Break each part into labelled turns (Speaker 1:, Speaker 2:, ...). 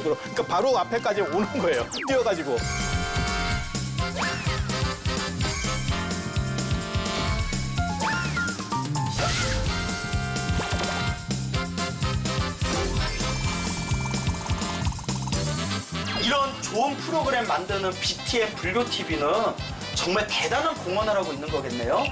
Speaker 1: 식으로. 그러니까 바로 앞에까지 오는 거예요. 뛰어가지고.
Speaker 2: 이런 좋은 프로그램 만드는 BTN 불교 TV는 정말 대단한 공헌을 하고 있는 거겠네요.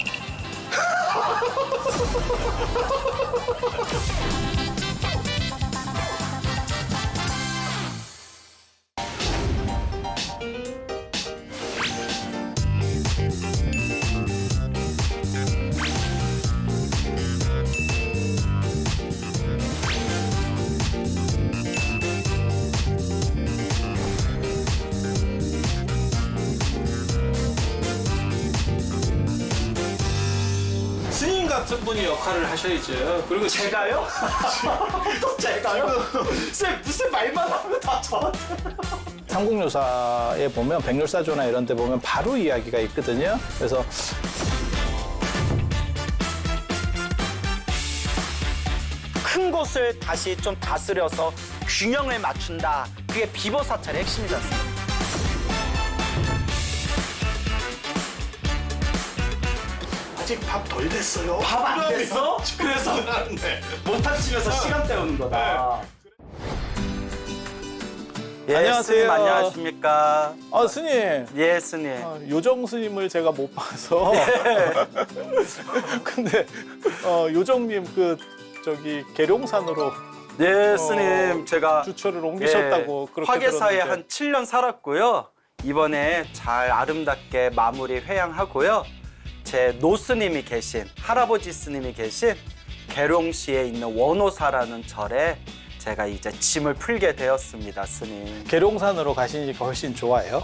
Speaker 1: 스님 같은 분이 역할을 하셔야죠. 그리고
Speaker 2: 제가요? 또 제가요? 쌤 무슨 말만 하면 다 저한테.
Speaker 1: 삼국유사에 보면 백률사조나 이런 데 보면 바로 이야기가 있거든요. 그래서
Speaker 2: 큰 곳을 다시 좀 다스려서 균형을 맞춘다. 그게 비보사찰의 핵심이지 않습니까?
Speaker 3: 아직 밥 덜 됐어요.
Speaker 2: 밥 안 됐어? 그래서 못 합치면서 시간 때우는 거다. 예,
Speaker 1: 안녕하세요.
Speaker 2: 스님 안녕하십니까?
Speaker 1: 스님.
Speaker 2: 예, 스님.
Speaker 1: 요정 스님을 제가 못 봐서. 근데 요정님 계룡산으로
Speaker 2: 예, 스님 제가
Speaker 1: 주처를 옮기셨다고 그렇게
Speaker 2: 화계사에
Speaker 1: 들었는데.
Speaker 2: 한 7년 살았고요. 이번에 잘 아름답게 마무리 회양하고요. 제 노스님이 계신 할아버지 스님이 계신 계룡시에 있는 원호사라는 절에 제가 이제 짐을 풀게 되었습니다, 스님.
Speaker 1: 계룡산으로 가시니까 훨씬 좋아요.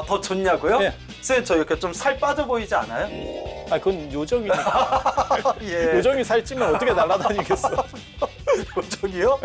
Speaker 2: 더 좋냐고요?
Speaker 1: 네.
Speaker 2: 스님 저 이렇게 좀 살 빠져 보이지 않아요?
Speaker 1: 그건 요정이니까.
Speaker 2: 예.
Speaker 1: 요정이 살찌면 어떻게 날아다니겠어.
Speaker 2: 요정이요?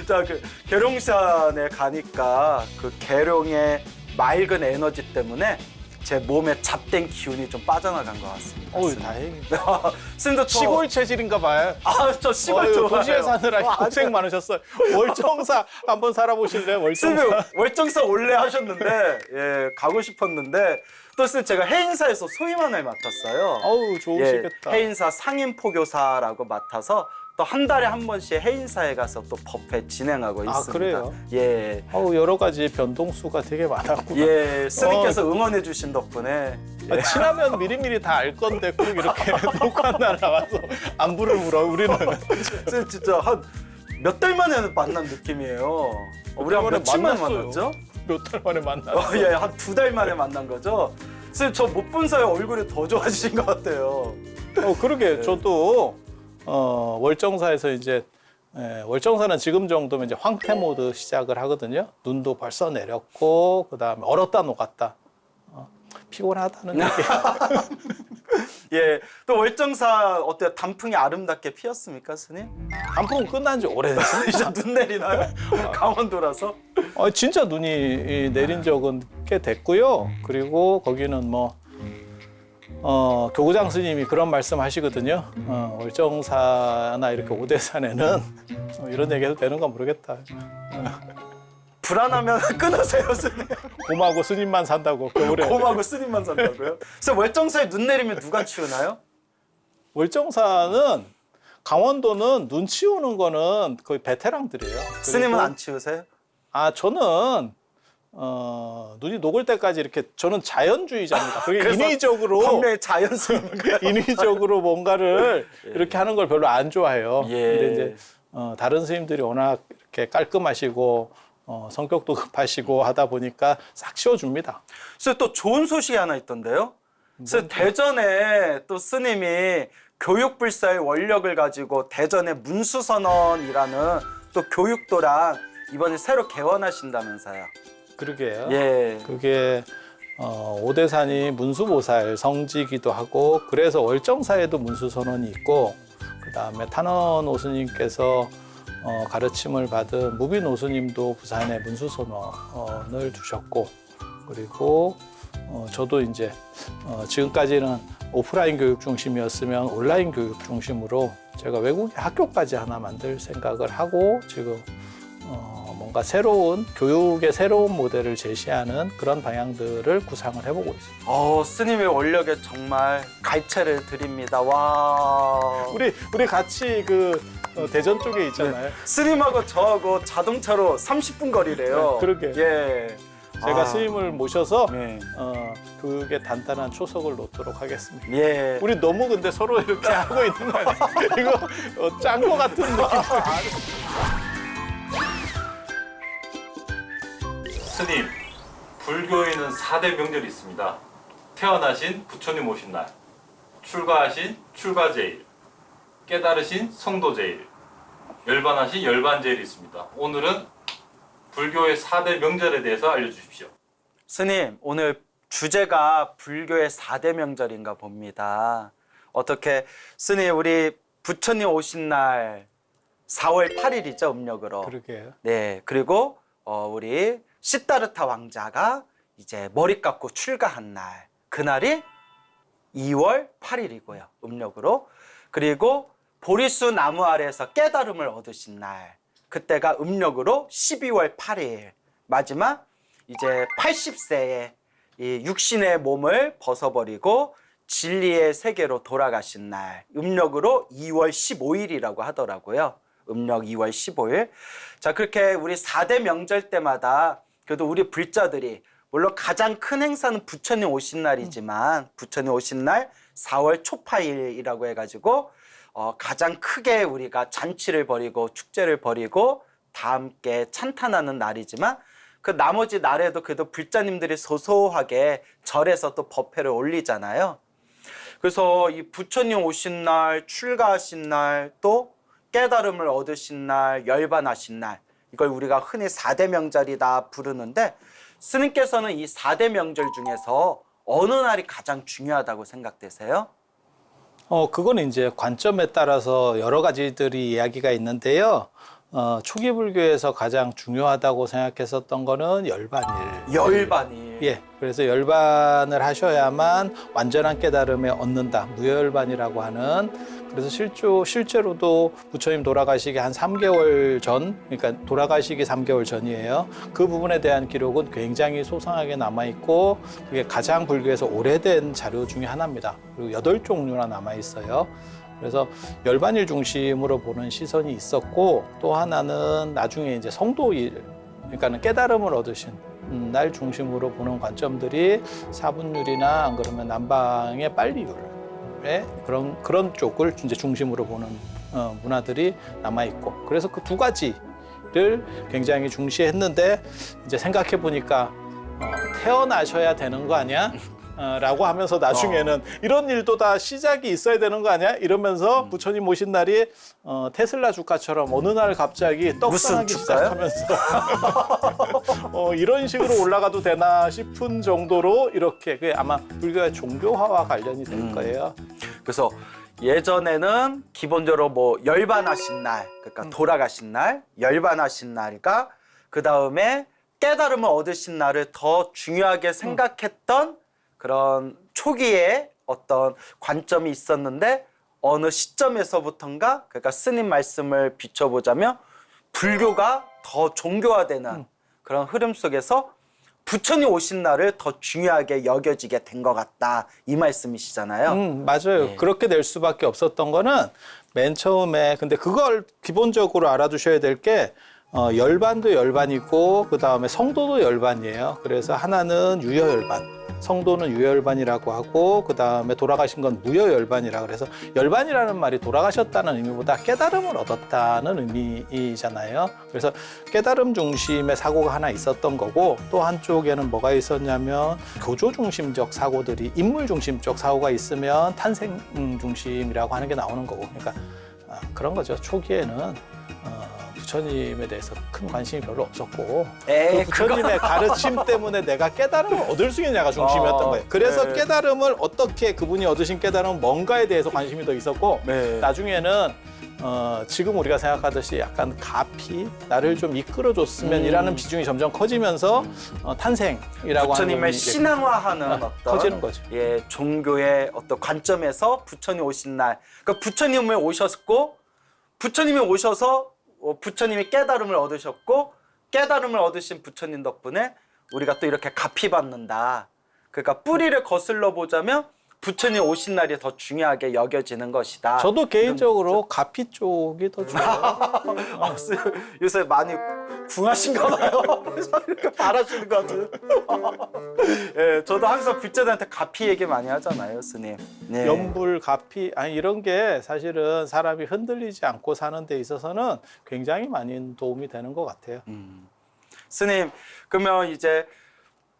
Speaker 2: 자, 그 계룡산에 가니까 그 계룡의 맑은 에너지 때문에 제 몸에 잡된 기운이 좀 빠져나간 것 같습니다.
Speaker 1: 어우,
Speaker 2: 스님.
Speaker 1: 다행이다.
Speaker 2: 스님도
Speaker 1: 시골 체질인가 봐요.
Speaker 2: 저 시골 좋아해요.
Speaker 1: 도시에 사느라 고생
Speaker 2: 아니요.
Speaker 1: 많으셨어요. 월정사 한번 살아보실래요?
Speaker 2: 스님
Speaker 1: 월정사.
Speaker 2: 월정사 원래 하셨는데 예 가고 싶었는데 또 스님 제가 해인사에서 소임원을 맡았어요.
Speaker 1: 어우, 좋으시겠다.
Speaker 2: 해인사 상임포교사라고 맡아서 또 한 달에 한 번씩 해인사에 가서 또 법회 진행하고 있습니다.
Speaker 1: 그래요?
Speaker 2: 예.
Speaker 1: 여러 가지 변동수가 되게 많았구나.
Speaker 2: 예, 스님께서 응원해 주신 덕분에
Speaker 1: 친하면 미리미리 다 알 건데 꼭 이렇게 녹화 날 나와서 안부를 물어 우리는.
Speaker 2: 스님 진짜 한 몇 달 만에 만난 느낌이에요. 우리 한
Speaker 1: 만에
Speaker 2: 며칠 만에
Speaker 1: 만났어요.
Speaker 2: 만났죠?
Speaker 1: 몇 달 만에 만났어.
Speaker 2: 예, 한 2달 만에 만난 거죠. 스님 저 못 본 사이 얼굴이 더 좋아지신 것 같아요.
Speaker 1: 그러게 저도 월정사에서 이제 월정사는 지금 정도면 이제 황폐 모드 시작을 하거든요. 눈도 벌써 내렸고 그다음에 얼었다 녹았다. 피곤하다는 얘기.
Speaker 2: 예, 또 월정사 어때요? 단풍이 아름답게 피었습니까, 스님?
Speaker 1: 단풍은 끝난 지 오래됐어요.
Speaker 2: 이제 눈 내리나요? 강원도라서?
Speaker 1: 진짜 눈이 내린 적은 꽤 됐고요. 그리고 거기는 뭐 교구장 스님이 그런 말씀 하시거든요. 월정사나 이렇게 오대산에는 이런 얘기해도 되는 건 모르겠다.
Speaker 2: 불안하면 끊으세요, 스님.
Speaker 1: 곰하고 스님만 산다고 겨울에.
Speaker 2: 곰하고 스님만 산다고요? 그래서 월정사에 눈 내리면 누가 치우나요?
Speaker 1: 월정사는 강원도는 눈 치우는 거는 거의 베테랑들이에요.
Speaker 2: 스님은
Speaker 1: 그리고
Speaker 2: 안 치우세요?
Speaker 1: 저는 눈이 녹을 때까지 이렇게 저는 자연주의자입니다. 그게
Speaker 2: 그래서
Speaker 1: 인위적으로
Speaker 2: 분명히 자연스러운가요?
Speaker 1: 인위적으로 뭔가를 이렇게 하는 걸 별로 안 좋아해요.
Speaker 2: 예.
Speaker 1: 근데 이제 다른 스님들이 워낙 이렇게 깔끔하시고 성격도 급하시고 하다 보니까 싹 치워줍니다.
Speaker 2: 그래서 또 좋은 소식이 하나 있던데요. 그래서 대전에 또 스님이 교육불사의 원력을 가지고 대전의 문수선언이라는 또 교육도랑 이번에 새로 개원하신다면서요.
Speaker 1: 그러게요.
Speaker 2: 예.
Speaker 1: 그게 오대산이 문수보살 성지이기도 하고 그래서 월정사에도 문수선언이 있고 그다음에 탄원 오스님께서 가르침을 받은 무빈 오스님도 부산에 문수선언을 두셨고 그리고 저도 이제 지금까지는 오프라인 교육 중심이었으면 온라인 교육 중심으로 제가 외국의 학교까지 하나 만들 생각을 하고 지금 뭔가 뭔가 새로운 교육의 새로운 모델을 제시하는 그런 방향들을 구상을 해보고 있습니다.
Speaker 2: 스님의 원력에 정말 갈채를 드립니다. 와.
Speaker 1: 우리 같이 대전 쪽에 있잖아요.
Speaker 2: 스님하고 저하고 자동차로 30분 거리래요.
Speaker 1: 네, 그러게.
Speaker 2: 예.
Speaker 1: 제가 스님을 모셔서
Speaker 2: 네.
Speaker 1: 교육에 단단한 초석을 놓도록 하겠습니다.
Speaker 2: 예.
Speaker 1: 우리 너무 근데 서로 이렇게 하고 있는 거 아니에요? 이거 짠 거 같은 느낌.
Speaker 4: 스님, 불교에는 4대 명절이 있습니다. 태어나신 부처님 오신 날, 출가하신 출가제일, 깨달으신 성도제일, 열반하신 열반제일이 있습니다. 오늘은 불교의 4대 명절에 대해서 알려주십시오.
Speaker 2: 스님, 오늘 주제가 불교의 4대 명절인가 봅니다. 어떻게 스님, 우리 부처님 오신 날 4월 8일이죠, 음력으로.
Speaker 1: 그러게요.
Speaker 2: 네, 그리고 우리 시다르타 왕자가 이제 머리 깎고 출가한 날, 그날이 2월 8일이고요, 음력으로. 그리고 보리수 나무 아래에서 깨달음을 얻으신 날, 그때가 음력으로 12월 8일. 마지막 이제 80세에 이 육신의 몸을 벗어버리고 진리의 세계로 돌아가신 날, 음력으로 2월 15일이라고 하더라고요. 음력 2월 15일. 자, 그렇게 우리 4대 명절 때마다 그래도 우리 불자들이 물론 가장 큰 행사는 부처님 오신 날이지만 부처님 오신 날 4월 초파일이라고 해가지고 가장 크게 우리가 잔치를 벌이고 축제를 벌이고 다 함께 찬탄하는 날이지만 그 나머지 날에도 그래도 불자님들이 소소하게 절에서 또 법회를 올리잖아요. 그래서 이 부처님 오신 날, 출가하신 날, 또 깨달음을 얻으신 날, 열반하신 날, 이걸 우리가 흔히 4대 명절이다 부르는데 스님께서는 이 4대 명절 중에서 어느 날이 가장 중요하다고 생각되세요?
Speaker 1: 그건 이제 관점에 따라서 여러 가지들이 이야기가 있는데요. 초기 불교에서 가장 중요하다고 생각했었던 거는 열반일.
Speaker 2: 열반일.
Speaker 1: 예. 그래서 열반을 하셔야만 완전한 깨달음에 얻는다. 무열반이라고 하는. 그래서 실제로도 부처님 돌아가시기 한 3개월 전, 그러니까 돌아가시기 3개월 전이에요. 그 부분에 대한 기록은 굉장히 소상하게 남아있고, 그게 가장 불교에서 오래된 자료 중에 하나입니다. 그리고 8종류나 남아있어요. 그래서 열반일 중심으로 보는 시선이 있었고, 또 하나는 나중에 이제 성도일, 그러니까는 깨달음을 얻으신 날 중심으로 보는 관점들이 사분율이나 안 그러면 남방의 빨리율. 그런 쪽을 이제 중심으로 보는 문화들이 남아 있고, 그래서 그 두 가지를 굉장히 중시했는데 이제 생각해 보니까 태어나셔야 되는 거 아니야? 라고 하면서 나중에는 이런 일도 다 시작이 있어야 되는 거 아니야? 이러면서 부처님 오신 날이 테슬라 주가처럼 어느 날 갑자기 떡상하기 시작하면서 이런 식으로 올라가도 되나 싶은 정도로 이렇게 그게 아마 불교의 종교화와 관련이 될 거예요.
Speaker 2: 그래서 예전에는 기본적으로 뭐 열반하신 날, 그러니까 돌아가신 날, 열반하신 날과 그 다음에 깨달음을 얻으신 날을 더 중요하게 생각했던 그런 초기에 어떤 관점이 있었는데 어느 시점에서부턴가, 그러니까 스님 말씀을 비춰보자면 불교가 더 종교화되는 그런 흐름 속에서 부처님 오신 날을 더 중요하게 여겨지게 된 것 같다, 이 말씀이시잖아요.
Speaker 1: 맞아요.
Speaker 2: 네.
Speaker 1: 그렇게 될 수밖에 없었던 거는 맨 처음에, 근데 그걸 기본적으로 알아두셔야 될 게 열반도 열반이고 그 다음에 성도도 열반이에요. 그래서 하나는 유여열반, 성도는 유여열반이라고 하고 그 다음에 돌아가신 건 무여열반이라 그래서 열반이라는 말이 돌아가셨다는 의미보다 깨달음을 얻었다는 의미이잖아요. 그래서 깨달음 중심의 사고가 하나 있었던 거고, 또 한쪽에는 뭐가 있었냐면 교조 중심적 사고들이, 인물 중심적 사고가 있으면 탄생 중심이라고 하는 게 나오는 거고, 그러니까 그런 거죠. 초기에는 부처님에 대해서 큰 관심이 별로 없었고, 그 부처님의 가르침 때문에 내가 깨달음을 얻을 수 있느냐가 중심이었던 거예요. 그래서 깨달음을 어떻게, 그분이 얻으신 깨달음은 뭔가에 대해서 관심이 더 있었고, 나중에는 지금 우리가 생각하듯이 약간 가피, 나를 좀 이끌어줬으면이라는 비중이 점점 커지면서 탄생이라고 하는
Speaker 2: 부처님을 신앙화하는 어떤
Speaker 1: 커지는 거죠.
Speaker 2: 예, 종교의 어떤 관점에서 부처님 오신 날, 그러니까 부처님이 오셨고, 부처님이 오셔서 부처님이 깨달음을 얻으셨고, 깨달음을 얻으신 부처님 덕분에 우리가 또 이렇게 가피 받는다. 그러니까 뿌리를 거슬러 보자면 부처님 오신 날이 더 중요하게 여겨지는 것이다.
Speaker 1: 저도 개인적으로 가피 쪽이 더 좋아요.
Speaker 2: 아, 요새 많이 궁하신가 봐요. 이렇게 바라시는 것 같아요. 예, 저도 항상 빚자들한테 가피 얘기 많이 하잖아요, 스님. 네.
Speaker 1: 연불, 가피, 아니 이런 게 사실은 사람이 흔들리지 않고 사는 데 있어서는 굉장히 많이 도움이 되는 것 같아요.
Speaker 2: 스님, 그러면 이제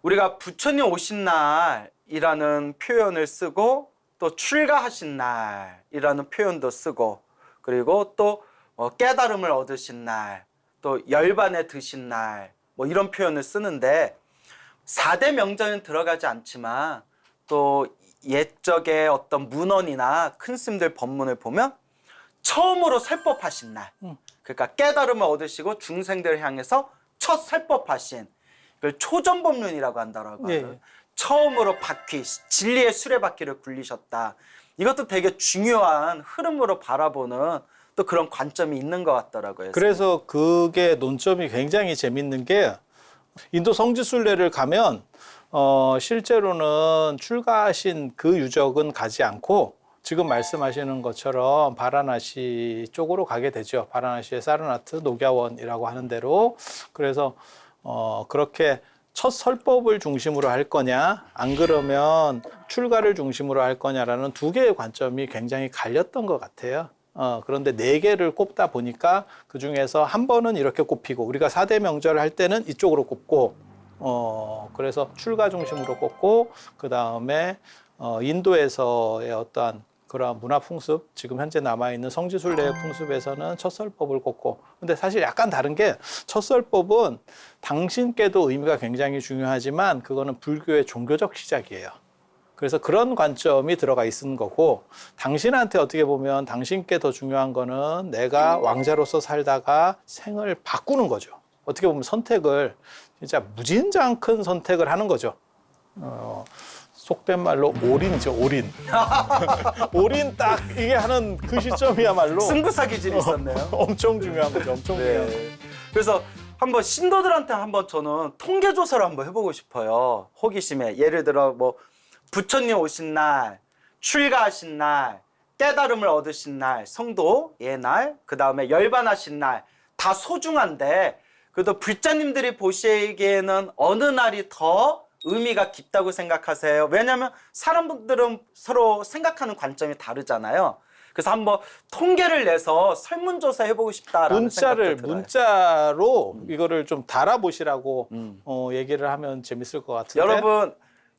Speaker 2: 우리가 부처님 오신 날이라는 표현을 쓰고 또 출가하신 날이라는 표현도 쓰고 그리고 또 깨달음을 얻으신 날, 또 열반에 드신 날, 뭐 이런 표현을 쓰는데 4대 명절은 들어가지 않지만 또 옛적의 어떤 문헌이나 큰 스님들 법문을 보면 처음으로 설법하신 날, 그러니까 깨달음을 얻으시고 중생들을 향해서 첫 설법하신 이걸 초전법륜이라고 한다라고
Speaker 1: 예.
Speaker 2: 하요 처음으로 바퀴, 진리의 수레바퀴를 굴리셨다. 이것도 되게 중요한 흐름으로 바라보는 또 그런 관점이 있는 것 같더라고요.
Speaker 1: 그래서 그게 논점이 굉장히 재밌는 게 인도 성지순례를 가면 실제로는 출가하신 그 유적은 가지 않고 지금 말씀하시는 것처럼 바라나시 쪽으로 가게 되죠. 바라나시의 사르나트 녹야원이라고 하는 대로. 그래서 그렇게 첫 설법을 중심으로 할 거냐, 안 그러면 출가를 중심으로 할 거냐라는 두 개의 관점이 굉장히 갈렸던 것 같아요. 그런데 네 개를 꼽다 보니까 그 중에서 한 번은 이렇게 꼽히고, 우리가 4대 명절을 할 때는 이쪽으로 꼽고, 그래서 출가 중심으로 꼽고, 그 다음에 인도에서의 어떠한 그러한 문화 풍습, 지금 현재 남아있는 성지순례의 풍습에서는 첫설법을 꼽고, 근데 사실 약간 다른 게 첫설법은 당신께도 의미가 굉장히 중요하지만 그거는 불교의 종교적 시작이에요. 그래서 그런 관점이 들어가 있는 거고, 당신한테 어떻게 보면 당신께 더 중요한 거는 내가 왕자로서 살다가 생을 바꾸는 거죠. 어떻게 보면 선택을 진짜 무진장 큰 선택을 하는 거죠. 속된 말로 올인이죠, 올인. 올인 딱 이게 하는 그 시점이야말로
Speaker 2: 승부사 기질이 있었네요.
Speaker 1: 엄청 중요한 거죠, 엄청 중요한 거죠.
Speaker 2: 그래서 한번 신도들한테 한번 저는 통계 조사를 한번 해보고 싶어요. 호기심에. 예를 들어 뭐 부처님 오신 날, 출가하신 날, 깨달음을 얻으신 날, 성도의 날, 그 다음에 열반하신 날, 다 소중한데 그래도 불자님들이 보시기에는 어느 날이 더 의미가 깊다고 생각하세요? 왜냐하면 사람들은 서로 생각하는 관점이 다르잖아요. 그래서 한번 통계를 내서 설문조사 해보고 싶다라는 생각도 들어요.
Speaker 1: 문자로 이거를 좀 달아보시라고 얘기를 하면 재밌을 것 같은데.
Speaker 2: 여러분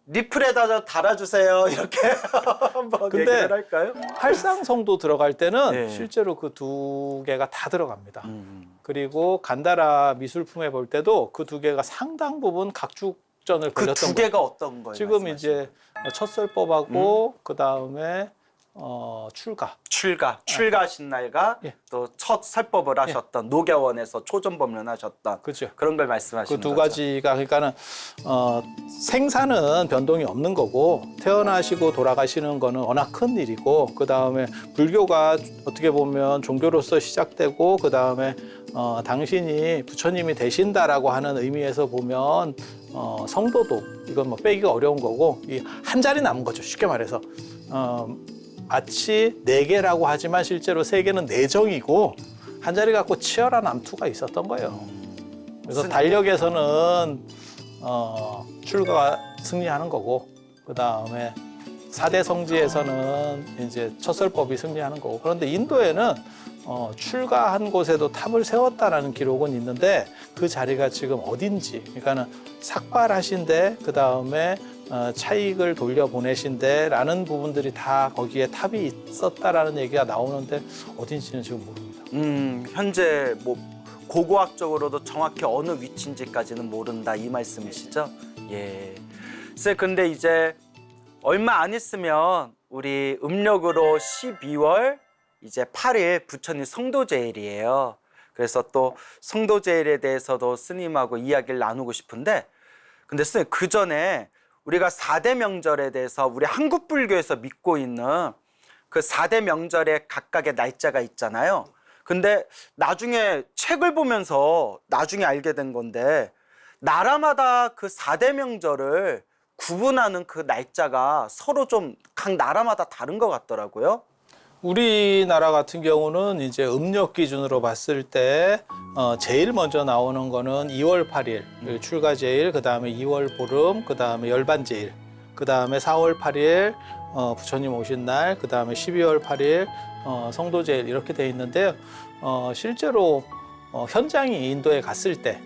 Speaker 2: 리플에다 달아주세요. 이렇게 한번
Speaker 1: 근데
Speaker 2: 얘기를 할까요?
Speaker 1: 활상성도 들어갈 때는
Speaker 2: 네.
Speaker 1: 실제로 그 두 개가 다 들어갑니다. 그리고 간다라 미술품에 볼 때도 그 두 개가 상당 부분 각축전을
Speaker 2: 그
Speaker 1: 벌였던
Speaker 2: 두
Speaker 1: 거예요.
Speaker 2: 개가 어떤 거예요?
Speaker 1: 지금
Speaker 2: 말씀하시는
Speaker 1: 이제 첫설법하고 그 다음에 출가.
Speaker 2: 출가하신 날과
Speaker 1: 예.
Speaker 2: 또 첫 설법을 하셨던 노교원에서 초전법륜 하셨던
Speaker 1: 그죠.
Speaker 2: 그런 걸
Speaker 1: 그
Speaker 2: 말씀하시는
Speaker 1: 두
Speaker 2: 거죠.
Speaker 1: 가지가 그러니까는 생사는 변동이 없는 거고 태어나시고 돌아가시는 거는 워낙 큰 일이고 그 다음에 불교가 어떻게 보면 종교로서 시작되고 그 다음에 당신이 부처님이 되신다라고 하는 의미에서 보면 성도도 이건 뭐 빼기가 어려운 거고 이 한 자리 남은 거죠. 쉽게 말해서 마치 4개라고 하지만 실제로 3개는 내정이고 한 자리 갖고 치열한 암투가 있었던 거예요. 그래서 달력에서는 출가가 승리하는 거고 그 다음에 4대 성지에서는 이제 첫설법이 승리하는 거고 그런데 인도에는 출가한 곳에도 탑을 세웠다라는 기록은 있는데 그 자리가 지금 어딘지 그러니까는 삭발하신데 그 다음에 차익을 돌려보내신데 라는 부분들이 다 거기에 탑이 있었다라는 얘기가 나오는데 어딘지는 지금 모릅니다.
Speaker 2: 현재 뭐 고고학적으로도 정확히 어느 위치인지까지는 모른다 이 말씀이시죠? 예. 글쎄 근데 이제 얼마 안 있으면 우리 음력으로 12월 이제 8일 부처님 성도제일이에요. 그래서 또 성도제일에 대해서도 스님하고 이야기를 나누고 싶은데 근데 스님 그 전에 우리가 4대 명절에 대해서 우리 한국 불교에서 믿고 있는 그 4대 명절의 각각의 날짜가 있잖아요. 근데 나중에 책을 보면서 나중에 알게 된 건데 나라마다 그 4대 명절을 구분하는 그 날짜가 서로 좀 각 나라마다 다른 것 같더라고요.
Speaker 1: 우리나라 같은 경우는 이제 음력 기준으로 봤을 때 제일 먼저 나오는 거는 2월 8일 출가제일, 그 다음에 2월 보름, 그 다음에 열반제일, 그 다음에 4월 8일 부처님 오신 날, 그 다음에 12월 8일 성도제일 이렇게 돼 있는데요. 실제로 현장이 인도에 갔을 때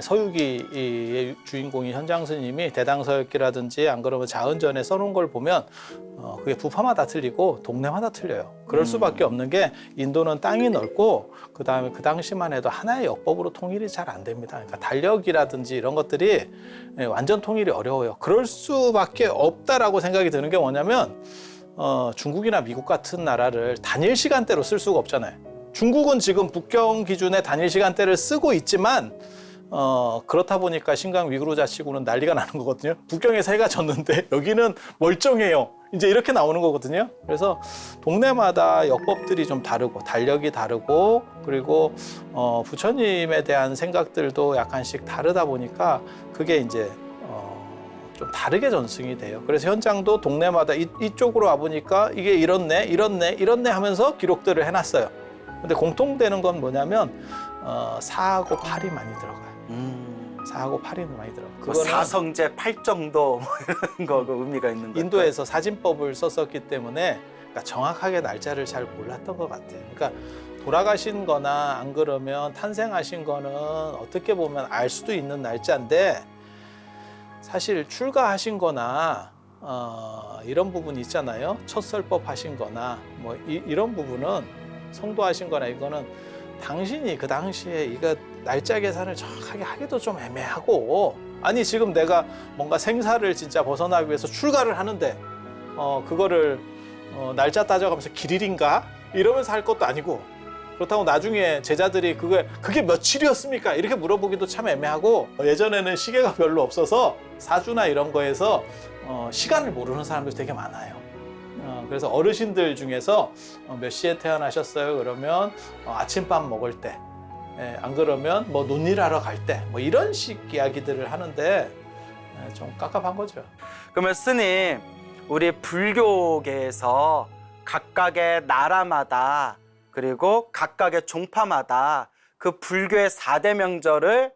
Speaker 1: 서유기의 주인공인 현장 스님이 대당서역기라든지 안 그러면 자은전에 써놓은 걸 보면 그게 부파마다 틀리고 동네마다 틀려요. 그럴 수밖에 없는 게 인도는 땅이 넓고 그 다음에 그 당시만 해도 하나의 역법으로 통일이 잘 안 됩니다. 그러니까 달력이라든지 이런 것들이 완전 통일이 어려워요. 그럴 수밖에 없다라고 생각이 드는 게 뭐냐면 중국이나 미국 같은 나라를 단일 시간대로 쓸 수가 없잖아요. 중국은 지금 북경 기준의 단일 시간대를 쓰고 있지만 그렇다 보니까 신강 위구르 자치구는 난리가 나는 거거든요. 북경에서 해가 졌는데 여기는 멀쩡해요. 이제 이렇게 나오는 거거든요. 그래서 동네마다 역법들이 좀 다르고 달력이 다르고 그리고 부처님에 대한 생각들도 약간씩 다르다 보니까 그게 이제 좀 다르게 전승이 돼요. 그래서 현장도 동네마다 이쪽으로 와보니까 이게 이렇네 하면서 기록들을 해놨어요. 근데 공통되는 건 뭐냐면 4하고 8이 많이 들어가요. 4하고 8이 많이 들어가요.
Speaker 2: 뭐 사성제 8정도 뭐 이런 거 의미가 있는 거예요.
Speaker 1: 인도에서 사진법을 썼었기 때문에 그러니까 정확하게 날짜를 잘 몰랐던 것 같아요. 그러니까 돌아가신 거나 안 그러면 탄생하신 거는 어떻게 보면 알 수도 있는 날짜인데 사실 출가하신 거나 이런 부분 있잖아요. 첫설법 하신 거나 뭐 이런 부분은 성도하신 거나 이거는 당신이 그 당시에 이거 날짜 계산을 정확하게 하기도 좀 애매하고 아니 지금 내가 뭔가 생사를 진짜 벗어나기 위해서 출가를 하는데 그거를 날짜 따져가면서 길일인가 이러면서 할 것도 아니고 그렇다고 나중에 제자들이 그게 며칠이었습니까 이렇게 물어보기도 참 애매하고 예전에는 시계가 별로 없어서 사주나 이런 거에서 시간을 모르는 사람들이 되게 많아요. 그래서 어르신들 중에서 몇 시에 태어나셨어요? 그러면 아침밥 먹을 때, 안 그러면 뭐 논일하러 갈 때, 뭐 이런 식 이야기들을 하는데 좀 깝깝한 거죠.
Speaker 2: 그러면 스님, 우리 불교계에서 각각의 나라마다 그리고 각각의 종파마다 그 불교의 4대 명절을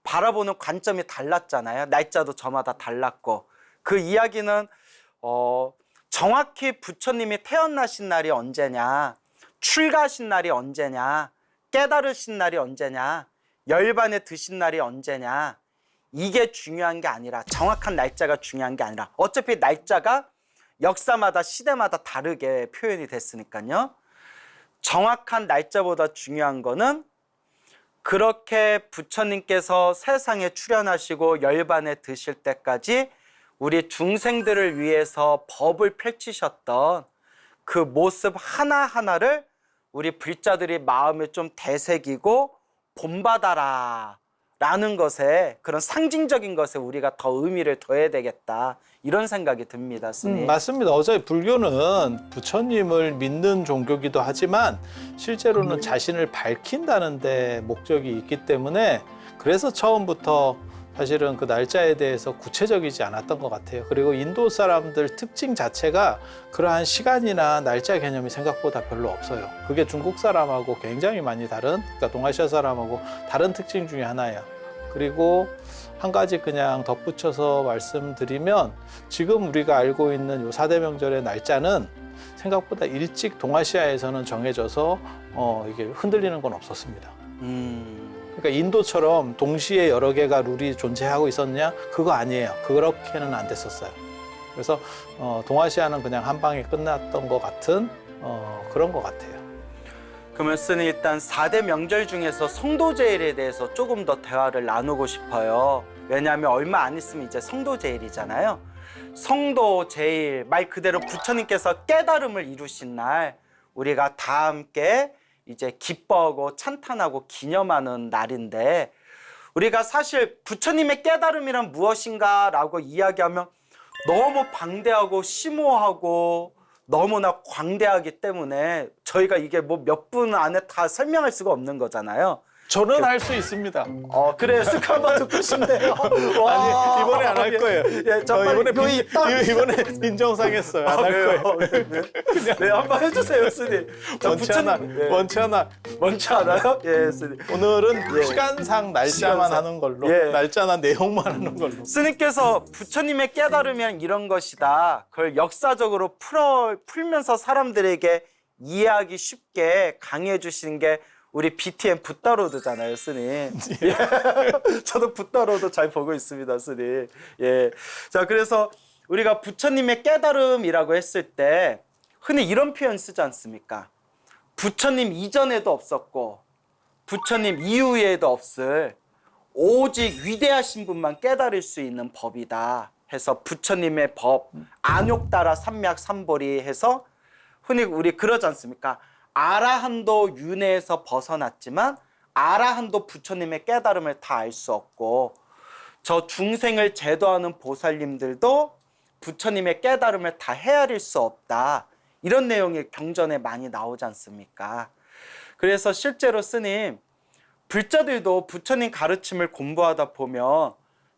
Speaker 2: 바라보는 관점이 달랐잖아요. 날짜도 저마다 달랐고 그 이야기는 정확히 부처님이 태어나신 날이 언제냐, 출가하신 날이 언제냐, 깨달으신 날이 언제냐, 열반에 드신 날이 언제냐 이게 중요한 게 아니라 정확한 날짜가 중요한 게 아니라 어차피 날짜가 역사마다 시대마다 다르게 표현이 됐으니까요. 정확한 날짜보다 중요한 거는 그렇게 부처님께서 세상에 출현하시고 열반에 드실 때까지 우리 중생들을 위해서 법을 펼치셨던 그 모습 하나하나를 우리 불자들이 마음에 좀 되새기고 본받아라 라는 것에 그런 상징적인 것에 우리가 더 의미를 둬야 되겠다 이런 생각이 듭니다. 스님.
Speaker 1: 맞습니다. 어차피 불교는 부처님을 믿는 종교기도 하지만 실제로는 자신을 밝힌다는 데 목적이 있기 때문에 그래서 처음부터 사실은 그 날짜에 대해서 구체적이지 않았던 것 같아요. 그리고 인도 사람들 특징 자체가 그러한 시간이나 날짜 개념이 생각보다 별로 없어요. 그게 중국 사람하고 굉장히 많이 다른, 그러니까 동아시아 사람하고 다른 특징 중에 하나예요. 그리고 한 가지 그냥 덧붙여서 말씀드리면 지금 우리가 알고 있는 요 4대 명절의 날짜는 생각보다 일찍 동아시아에서는 정해져서 이게 흔들리는 건 없었습니다. 그러니까 인도처럼 동시에 여러 개가 룰이 존재하고 있었냐? 그거 아니에요. 그렇게는 안 됐었어요. 그래서 동아시아는 그냥 한 방에 끝났던 것 같은 그런 것 같아요.
Speaker 2: 그러면 스님 일단 4대 명절 중에서 성도제일에 대해서 조금 더 대화를 나누고 싶어요. 왜냐하면 얼마 안 있으면 이제 성도제일이잖아요. 성도제일 말 그대로 부처님께서 깨달음을 이루신 날 우리가 다 함께 이제 기뻐하고 찬탄하고 기념하는 날인데 우리가 사실 부처님의 깨달음이란 무엇인가 라고 이야기하면 너무 방대하고 심오하고 너무나 광대하기 때문에 저희가 이게 뭐 몇 분 안에 다 설명할 수가 없는 거잖아요.
Speaker 1: 저는 할 수 있습니다.
Speaker 2: 그래 스크 한번 듣고 싶네요.
Speaker 1: 아니 이번에 안 할 거예요.
Speaker 2: 예, 저 빨리
Speaker 1: 이번에 빈정상했어요. 안 할
Speaker 2: 그래요?
Speaker 1: 거예요.
Speaker 2: 네, 한번 해주세요, 스님. 자,
Speaker 1: 원치 하나,
Speaker 2: 예.
Speaker 1: 원치 하나.
Speaker 2: 원치 않아요? 예, 스님.
Speaker 1: 오늘은
Speaker 2: 예.
Speaker 1: 시간상 날짜만
Speaker 2: 시간상.
Speaker 1: 하는 걸로,
Speaker 2: 예.
Speaker 1: 날짜나 내용만 하는 걸로.
Speaker 2: 스님께서 부처님의 깨달으면 이런 것이다. 그걸 역사적으로 풀면서 사람들에게 이해하기 쉽게 강의해 주시는 게 우리 BTM 붓다로드잖아요, 스님. 예. 저도 붓다로드 잘 보고 있습니다, 스님. 예. 자, 그래서 우리가 부처님의 깨달음이라고 했을 때 흔히 이런 표현 쓰지 않습니까? 부처님 이전에도 없었고 부처님 이후에도 없을 오직 위대하신 분만 깨달을 수 있는 법이다 해서 부처님의 법 안욕따라 삼맥삼보리 해서 흔히 우리 그러지 않습니까? 아라한도 윤회에서 벗어났지만 아라한도 부처님의 깨달음을 다 알 수 없고 저 중생을 제도하는 보살님들도 부처님의 깨달음을 다 헤아릴 수 없다. 이런 내용이 경전에 많이 나오지 않습니까? 그래서 실제로 스님 불자들도 부처님 가르침을 공부하다 보면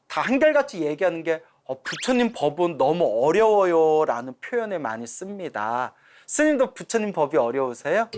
Speaker 2: 다 한결같이 얘기하는 게 부처님 법은 너무 어려워요 라는 표현을 많이 씁니다. 스님도 부처님 법이 어려우세요?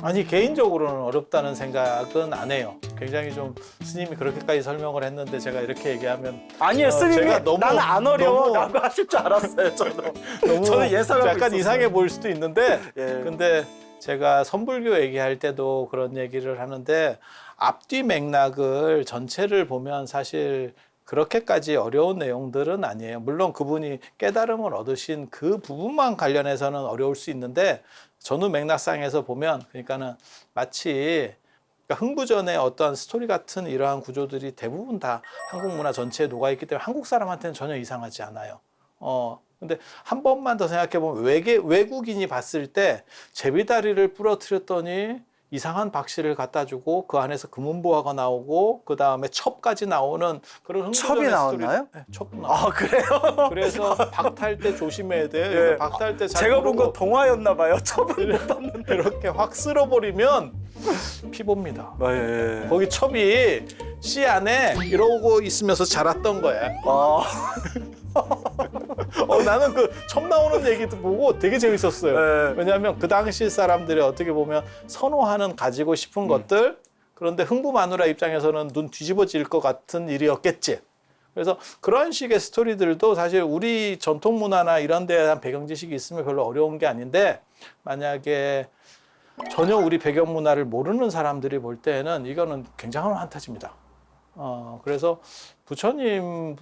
Speaker 1: 아니 개인적으로는 어렵다는 생각은 안 해요. 굉장히 좀 스님이 그렇게까지 설명을 했는데 제가 이렇게 얘기하면
Speaker 2: 아니에요. 스님이
Speaker 1: 제가 너무-
Speaker 2: 나는 안 어려워
Speaker 1: 너무-
Speaker 2: 라고 하실 줄 알았어요. 저는
Speaker 1: 너무
Speaker 2: 저는 예상하고
Speaker 1: 약간
Speaker 2: 있었어요.
Speaker 1: 이상해 보일 수도 있는데
Speaker 2: 예.
Speaker 1: 근데 제가 선불교 얘기할 때도 그런 얘기를 하는데 앞뒤 맥락을 전체를 보면 사실 그렇게까지 어려운 내용들은 아니에요. 물론 그분이 깨달음을 얻으신 그 부분만 관련해서는 어려울 수 있는데 전후 맥락상에서 보면 그러니까는 마치 흥부전의 어떤 스토리 같은 이러한 구조들이 대부분 다 한국 문화 전체에 녹아있기 때문에 한국 사람한테는 전혀 이상하지 않아요. 근데 한 번만 더 생각해 보면 외국인이 봤을 때 제비다리를 부러뜨렸더니 이상한 박씨를 갖다 주고 그 안에서 금은보화가 나오고 그 다음에 첩까지 나오는 그런
Speaker 2: 첩이 나왔나요?
Speaker 1: 네, 첩 나와요.
Speaker 2: 아 그래요?
Speaker 1: 그래서 박탈 때 조심해야 돼요.
Speaker 2: 예.
Speaker 1: 이거 박탈 때 잘
Speaker 2: 제가 본 건
Speaker 1: 모르고
Speaker 2: 동화였나 봐요. 처분 못 봤는데.
Speaker 1: 이렇게 확 쓸어버리면 피봅니다.
Speaker 2: 예.
Speaker 1: 거기 첩이 씨 안에 이러고 있으면서 자랐던 거야. 나는 그 첩 나오는 얘기도 보고 되게 재밌었어요.
Speaker 2: 네.
Speaker 1: 왜냐하면 그 당시 사람들이 어떻게 보면 선호하는 가지고 싶은 것들 그런데 흥부 마누라 입장에서는 눈 뒤집어질 것 같은 일이었겠지. 그래서 그런 식의 스토리들도 사실 우리 전통 문화나 이런 데에 대한 배경 지식이 있으면 별로 어려운 게 아닌데 만약에 전혀 우리 배경 문화를 모르는 사람들이 볼 때는 이거는 굉장한 환타지입니다. 그래서 부처님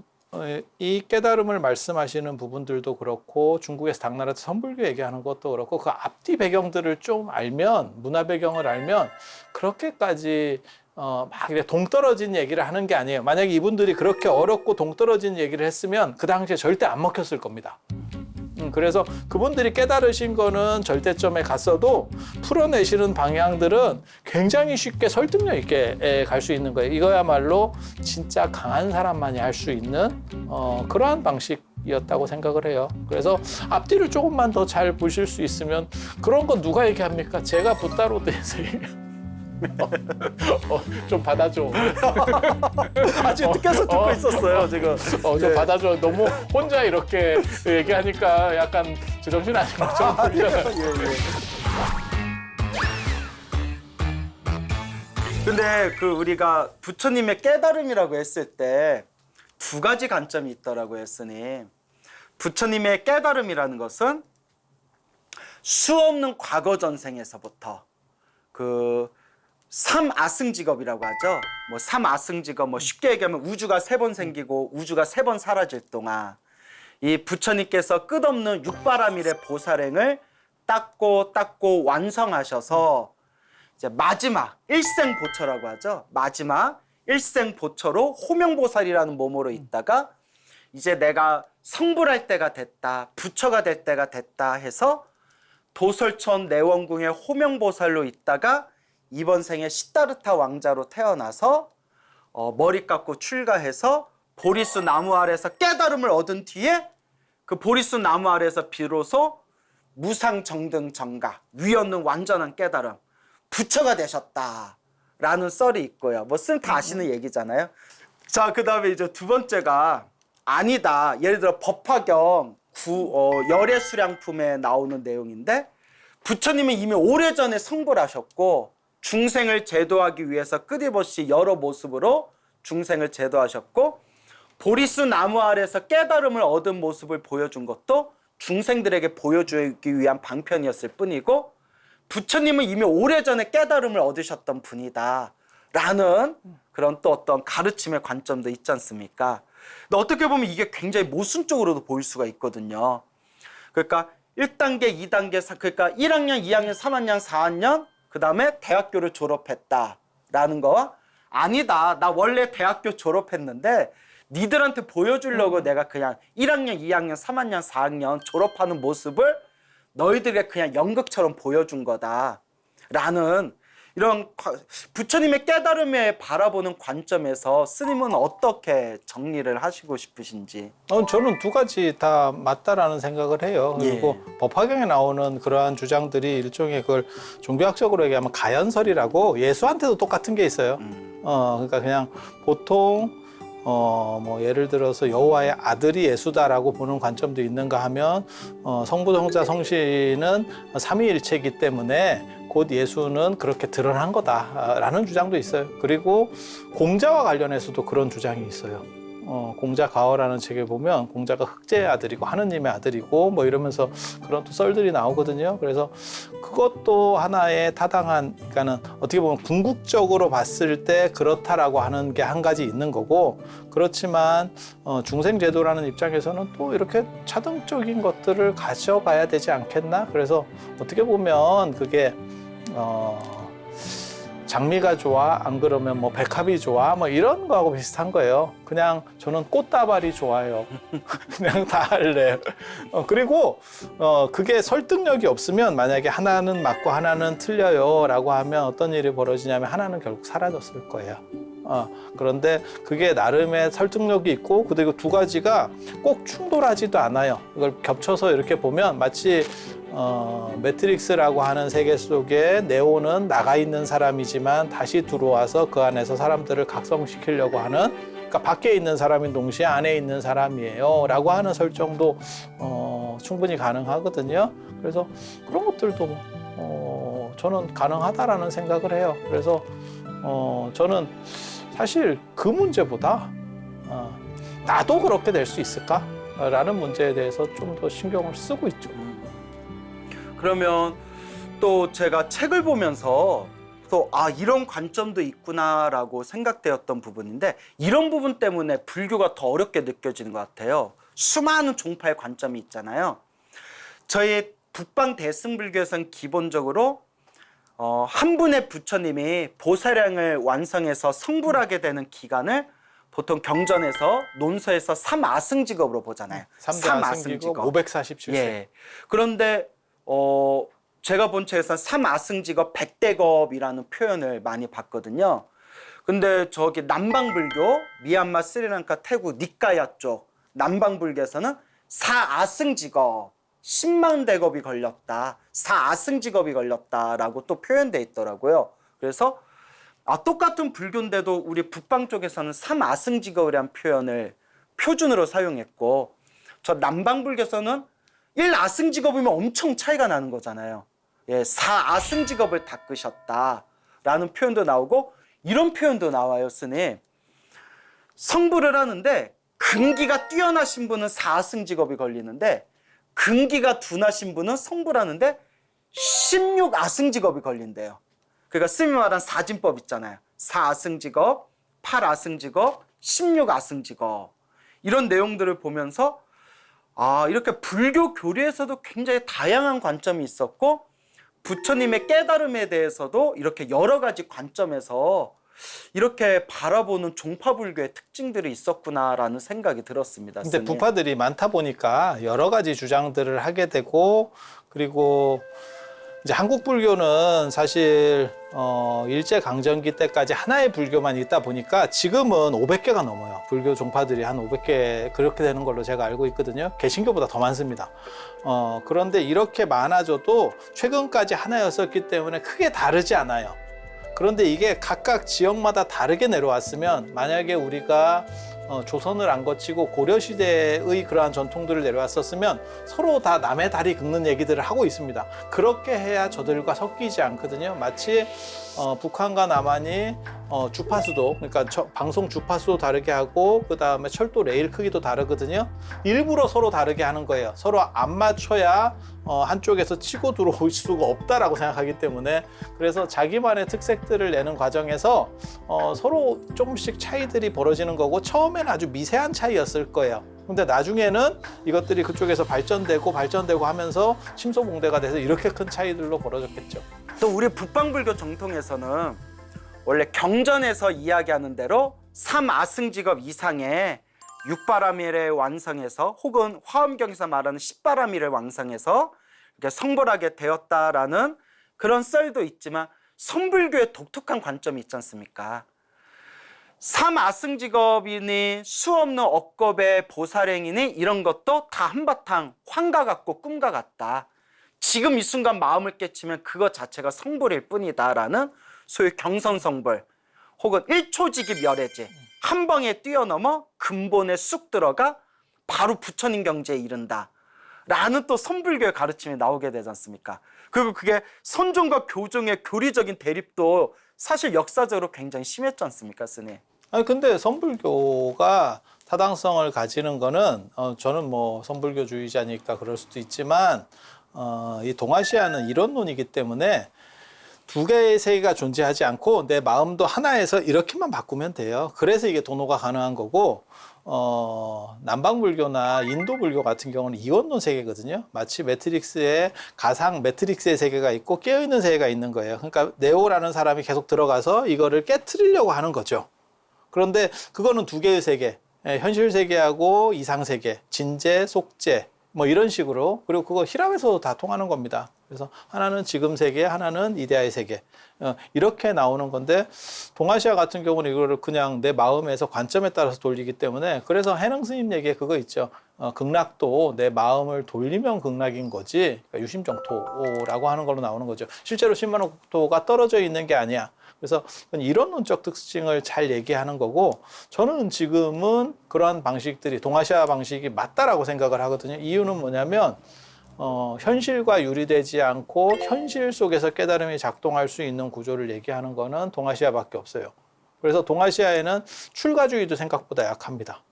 Speaker 1: 이 깨달음을 말씀하시는 부분들도 그렇고 중국에서 당나라 선불교 얘기하는 것도 그렇고 그 앞뒤 배경들을 좀 알면 문화 배경을 알면 그렇게까지 막 이렇게 동떨어진 얘기를 하는 게 아니에요. 만약에 이분들이 그렇게 어렵고 동떨어진 얘기를 했으면 그 당시에 절대 안 먹혔을 겁니다. 그래서 그분들이 깨달으신 거는 절대점에 갔어도 풀어내시는 방향들은 굉장히 쉽게 설득력 있게 갈 수 있는 거예요. 이거야말로 진짜 강한 사람만이 할 수 있는 그러한 방식이었다고 생각을 해요. 그래서 앞뒤를 조금만 더 잘 보실 수 있으면 그런 건 누가 얘기합니까? 제가 붓다로드에서 좀 받아줘.
Speaker 2: 아직 늦게서 듣고 있었어요 지금.
Speaker 1: 좀 받아줘. 너무 혼자 이렇게 얘기하니까 약간 제정신 아닌 것처럼 보이잖아요.
Speaker 2: 근데 그 우리가 부처님의 깨달음이라고 했을 때 두 가지 관점이 있더라고요, 스님. 부처님의 깨달음이라는 것은 수없는 과거 전생에서부터 그 삼아승직업이라고 하죠. 뭐 삼아승직업, 뭐 쉽게 얘기하면 우주가 3번 생기고 우주가 3번 사라질 동안 이 부처님께서 끝없는 육바라밀의 보살행을 닦고 완성하셔서 이제 마지막 일생보처라고 하죠. 마지막 일생보처로 호명보살이라는 몸으로 있다가 이제 내가 성불할 때가 됐다, 부처가 될 때가 됐다 해서 도솔천 내원궁의 호명보살로 있다가 이번 생에 시다르타 왕자로 태어나서 머리 깎고 출가해서 보리수 나무 아래에서 깨달음을 얻은 뒤에 그 보리수 나무 아래에서 비로소 무상정등정가, 위없는 완전한 깨달음, 부처가 되셨다라는 썰이 있고요. 뭐 쌤 다 아시는 얘기잖아요. 자, 그 다음에 이제 두 번째가 아니다. 예를 들어 법화경 열애수량품에 나오는 내용인데, 부처님은 이미 오래전에 성불 하셨고 중생을 제도하기 위해서 끊임없이 여러 모습으로 중생을 제도하셨고, 보리수 나무 아래서 깨달음을 얻은 모습을 보여준 것도 중생들에게 보여주기 위한 방편이었을 뿐이고, 부처님은 이미 오래전에 깨달음을 얻으셨던 분이다 라는 그런 또 어떤 가르침의 관점도 있지 않습니까? 근데 어떻게 보면 이게 굉장히 모순적으로도 보일 수가 있거든요. 그러니까 1단계, 2단계, 그러니까 1학년, 2학년, 3학년, 4학년, 그 다음에 대학교를 졸업했다라는 거와, 아니다, 나 원래 대학교 졸업했는데 니들한테 보여주려고 내가 그냥 1학년, 2학년, 3학년, 4학년 졸업하는 모습을 너희들에게 그냥 연극처럼 보여준 거다라는 이런 부처님의 깨달음에 바라보는 관점에서 스님은 어떻게 정리를 하시고 싶으신지.
Speaker 1: 저는 두 가지 다 맞다라는 생각을 해요. 그리고 법화경에 나오는 그러한 주장들이 일종의 그걸 종교학적으로 얘기하면 가연설이라고, 예수한테도 똑같은 게 있어요. 그러니까 그냥 보통 뭐 예를 들어서 여호와의 아들이 예수다라고 보는 관점도 있는가 하면, 성부, 성자, 성신은 삼위일체이기 때문에 곧 예수는 그렇게 드러난 거다라는 주장도 있어요. 그리고 공자와 관련해서도 그런 주장이 있어요. 공자 가어라는 책에 보면 공자가 흑제의 아들이고 하느님의 아들이고 뭐 이러면서 그런 또 썰들이 나오거든요. 그래서 그것도 하나의 타당한, 그러니까는 어떻게 보면 궁극적으로 봤을 때 그렇다라고 하는 게 한 가지 있는 거고, 그렇지만 중생제도라는 입장에서는 또 이렇게 차등적인 것들을 가져가야 되지 않겠나? 그래서 어떻게 보면 그게 장미가 좋아? 안 그러면 뭐 백합이 좋아? 뭐 이런 거하고 비슷한 거예요. 그냥 저는 꽃다발이 좋아요. 그냥 다 할래요. 그리고 그게 설득력이 없으면, 만약에 하나는 맞고 하나는 틀려요 라고 하면 어떤 일이 벌어지냐면 하나는 결국 사라졌을 거예요. 그런데 그게 나름의 설득력이 있고, 그리고 두 가지가 꼭 충돌하지도 않아요. 이걸 겹쳐서 이렇게 보면 마치 매트릭스라고 하는 세계 속에 네오는 나가 있는 사람이지만 다시 들어와서 그 안에서 사람들을 각성시키려고 하는, 그러니까 밖에 있는 사람인 동시에 안에 있는 사람이에요 라고 하는 설정도 충분히 가능하거든요. 그래서 그런 것들도 저는 가능하다라는 생각을 해요. 그래서 저는 사실 그 문제보다 나도 그렇게 될 수 있을까? 라는 문제에 대해서 좀 더 신경을 쓰고 있죠.
Speaker 2: 그러면 또 제가 책을 보면서 또 이런 관점도 있구나라고 생각되었던 부분인데, 이런 부분 때문에 불교가 더 어렵게 느껴지는 것 같아요. 수많은 종파의 관점이 있잖아요. 저희 북방 대승불교에서는 기본적으로 한 분의 부처님이 보살량을 완성해서 성불하게 되는 기간을 보통 경전에서 논서에서 삼아승직업으로 보잖아요.
Speaker 1: 삼대아승직업 547세.
Speaker 2: 예. 그런데 제가 본 책에서 삼아승직업 100대겁이라는 표현을 많이 봤거든요. 근데 저기 남방불교, 미얀마, 스리랑카, 태국, 니까야 쪽 남방불교에서는 사아승직업 10만 대겁이 걸렸다, 사아승직업이 걸렸다라고 또 표현돼 있더라고요. 그래서 똑같은 불교인데도 우리 북방 쪽에서는 삼아승직업이라는 표현을 표준으로 사용했고, 저 남방불교에서는 1아승직업이면 엄청 차이가 나는 거잖아요. 예, 4아승직업을 닦으셨다라는 표현도 나오고, 이런 표현도 나와요, 스님. 성불을 하는데 근기가 뛰어나신 분은 4아승직업이 걸리는데, 근기가 둔하신 분은 성불하는데 16아승직업이 걸린대요. 그러니까 스님이 말한 사진법 있잖아요. 4아승직업, 8아승직업, 16아승직업. 이런 내용들을 보면서 이렇게 불교 교리에서도 굉장히 다양한 관점이 있었고, 부처님의 깨달음에 대해서도 이렇게 여러 가지 관점에서 이렇게 바라보는 종파불교의 특징들이 있었구나라는 생각이 들었습니다.
Speaker 1: 근데
Speaker 2: 스님.
Speaker 1: 부파들이 많다 보니까 여러 가지 주장들을 하게 되고, 그리고 이제 한국 불교는 사실 일제 강점기 때까지 하나의 불교만 있다 보니까 지금은 500개가 넘어요. 불교 종파들이 한 500개 그렇게 되는 걸로 제가 알고 있거든요. 개신교보다 더 많습니다. 그런데 이렇게 많아져도 최근까지 하나였었기 때문에 크게 다르지 않아요. 그런데 이게 각각 지역마다 다르게 내려왔으면 만약에 우리가 조선을 안 거치고 고려시대의 그러한 전통들을 내려왔었으면 서로 다 남의 다리 긁는 얘기들을 하고 있습니다. 그렇게 해야 저들과 섞이지 않거든요. 마치 북한과 남한이 주파수도, 그러니까 방송 주파수도 다르게 하고 그 다음에 철도 레일 크기도 다르거든요. 일부러 서로 다르게 하는 거예요. 서로 안 맞춰야 한쪽에서 치고 들어올 수가 없다라고 생각하기 때문에, 그래서 자기만의 특색들을 내는 과정에서 서로 조금씩 차이들이 벌어지는 거고, 처음에는 아주 미세한 차이였을 거예요. 근데 나중에는 이것들이 그쪽에서 발전되고 하면서 침소봉대가 돼서 이렇게 큰 차이들로 벌어졌겠죠.
Speaker 2: 또 우리 북방불교 정통에서는 원래 경전에서 이야기하는 대로 3아승직업 이상의 6바라밀을 완성해서, 혹은 화엄경에서 말하는 10바라밀을 완성해서 이렇게 성불하게 되었다라는 그런 썰도 있지만, 성불교의 독특한 관점이 있지 않습니까? 3아승직업이니 수없는 억겁의 보살행이니 이런 것도 다 한바탕 환과 같고 꿈과 같다. 지금 이 순간 마음을 깨치면 그것 자체가 성불일 뿐이다라는 소위 경선성불, 혹은 1초지기 멸해지, 한 방에 뛰어넘어 근본에 쑥 들어가 바로 부처님 경지에 이른다 라는 또 선불교의 가르침이 나오게 되지 않습니까? 그리고 그게 선종과 교종의 교리적인 대립도 사실 역사적으로 굉장히 심했지 않습니까, 스님?
Speaker 1: 아니 근데 선불교가 타당성을 가지는 거는 저는 뭐 선불교주의자니까 그럴 수도 있지만 이 동아시아는 이론론이기 때문에 두 개의 세계가 존재하지 않고 내 마음도 하나에서 이렇게만 바꾸면 돼요. 그래서 이게 도노가 가능한 거고, 남방불교나 인도불교 같은 경우는 이원론 세계거든요. 마치 매트릭스의 가상 매트릭스의 세계가 있고 깨어있는 세계가 있는 거예요. 그러니까 네오라는 사람이 계속 들어가서 이거를 깨트리려고 하는 거죠. 그런데 그거는 두 개의 세계, 현실 세계하고 이상 세계, 진재, 속재 뭐 이런 식으로, 그리고 그거 히람에서도 다 통하는 겁니다. 그래서 하나는 지금 세계, 하나는 이데아의 세계, 이렇게 나오는 건데, 동아시아 같은 경우는 이거를 그냥 내 마음에서 관점에 따라서 돌리기 때문에, 그래서 해능 스님 얘기에 그거 있죠. 극락도 내 마음을 돌리면 극락인 거지, 그러니까 유심정토라고 하는 걸로 나오는 거죠. 실제로 10만 억토가 떨어져 있는 게 아니야. 그래서 이론론적 특징을 잘 얘기하는 거고, 저는 지금은 그러한 방식들이 동아시아 방식이 맞다라고 생각을 하거든요. 이유는 뭐냐면 현실과 유리되지 않고 현실 속에서 깨달음이 작동할 수 있는 구조를 얘기하는 거는 동아시아밖에 없어요. 그래서 동아시아에는 출가주의도 생각보다 약합니다.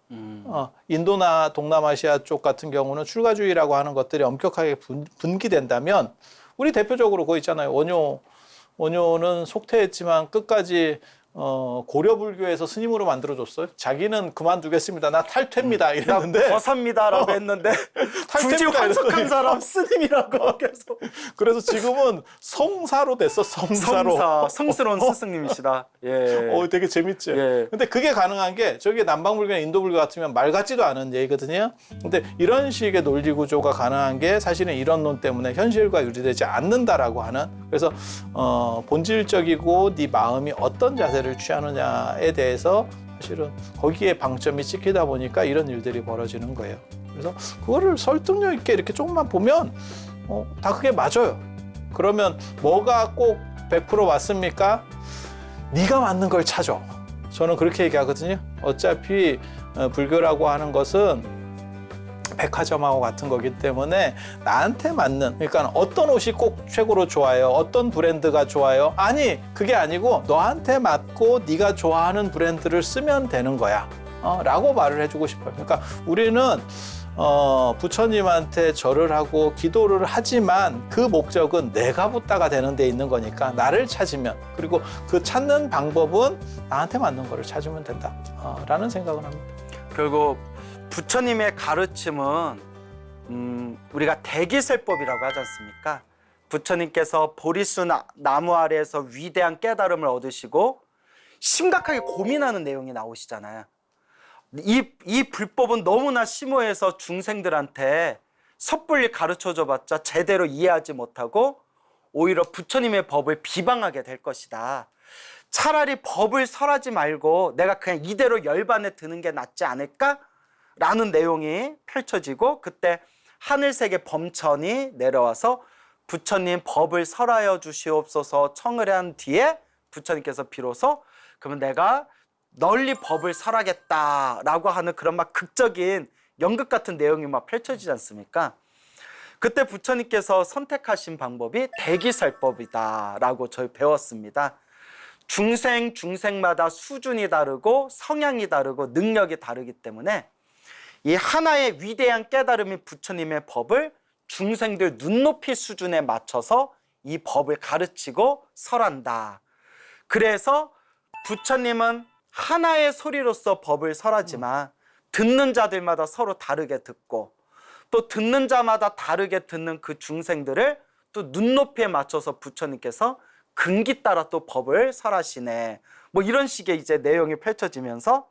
Speaker 1: 인도나 동남아시아 쪽 같은 경우는 출가주의라고 하는 것들이 엄격하게 분기된다면, 우리 대표적으로 그거 있잖아요. 원효는 속퇴했지만 끝까지 고려불교에서 스님으로 만들어줬어요. 자기는 그만두겠습니다. 나 탈퇴입니다. 이랬는데.
Speaker 2: 벗합니다라고 했는데 굳이 환석한 사람 스님이라고 계속.
Speaker 1: 그래서 지금은 성사로 됐어. 성사로.
Speaker 2: 성스러운 스승님이시다. 예.
Speaker 1: 되게 재밌지.
Speaker 2: 예.
Speaker 1: 근데 그게 가능한 게, 저기 남방불교나 인도불교 같으면 말 같지도 않은 얘기거든요. 근데 이런 식의 논리 구조가 가능한 게 사실은 이론론 때문에 현실과 유리되지 않는다라고 하는, 그래서 본질적이고 네 마음이 어떤 자세를 취하느냐에 대해서 사실은 거기에 방점이 찍히다 보니까 이런 일들이 벌어지는 거예요. 그래서 그거를 설득력 있게 이렇게 조금만 보면 다 그게 맞아요. 그러면 뭐가 꼭 100% 맞습니까? 네가 맞는 걸 찾아. 저는 그렇게 얘기하거든요. 어차피 불교라고 하는 것은 백화점하고 같은 거기 때문에 나한테 맞는, 그러니까 어떤 옷이 꼭 최고로 좋아요, 어떤 브랜드가 좋아요, 아니 그게 아니고 너한테 맞고 네가 좋아하는 브랜드를 쓰면 되는 거야 라고 말을 해주고 싶어요. 그러니까 우리는 부처님한테 절을 하고 기도를 하지만 그 목적은 내가 붙다가 되는 데 있는 거니까, 나를 찾으면, 그리고 그 찾는 방법은 나한테 맞는 거를 찾으면 된다 라는 생각을 합니다.
Speaker 2: 결국 부처님의 가르침은 우리가 대기설법이라고 하지 않습니까? 부처님께서 보리수 나무 아래에서 위대한 깨달음을 얻으시고 심각하게 고민하는 내용이 나오시잖아요. 이 불법은 너무나 심오해서 중생들한테 섣불리 가르쳐줘봤자 제대로 이해하지 못하고 오히려 부처님의 법을 비방하게 될 것이다. 차라리 법을 설하지 말고 내가 그냥 이대로 열반에 드는 게 낫지 않을까? 라는 내용이 펼쳐지고 그때 하늘색의 범천이 내려와서 부처님 법을 설하여 주시옵소서 청을 한 뒤에 부처님께서 비로소 그러면 내가 널리 법을 설하겠다라고 하는 그런 막 극적인 연극 같은 내용이 막 펼쳐지지 않습니까? 그때 부처님께서 선택하신 방법이 대기설법이다라고 저희 배웠습니다. 중생마다 수준이 다르고 성향이 다르고 능력이 다르기 때문에 이 하나의 위대한 깨달음인 부처님의 법을 중생들 눈높이 수준에 맞춰서 이 법을 가르치고 설한다. 그래서 부처님은 하나의 소리로서 법을 설하지만 듣는 자들마다 서로 다르게 듣고 또 듣는 자마다 다르게 듣는 그 중생들을 또 눈높이에 맞춰서 부처님께서 근기 따라 또 법을 설하시네. 뭐 이런 식의 이제 내용이 펼쳐지면서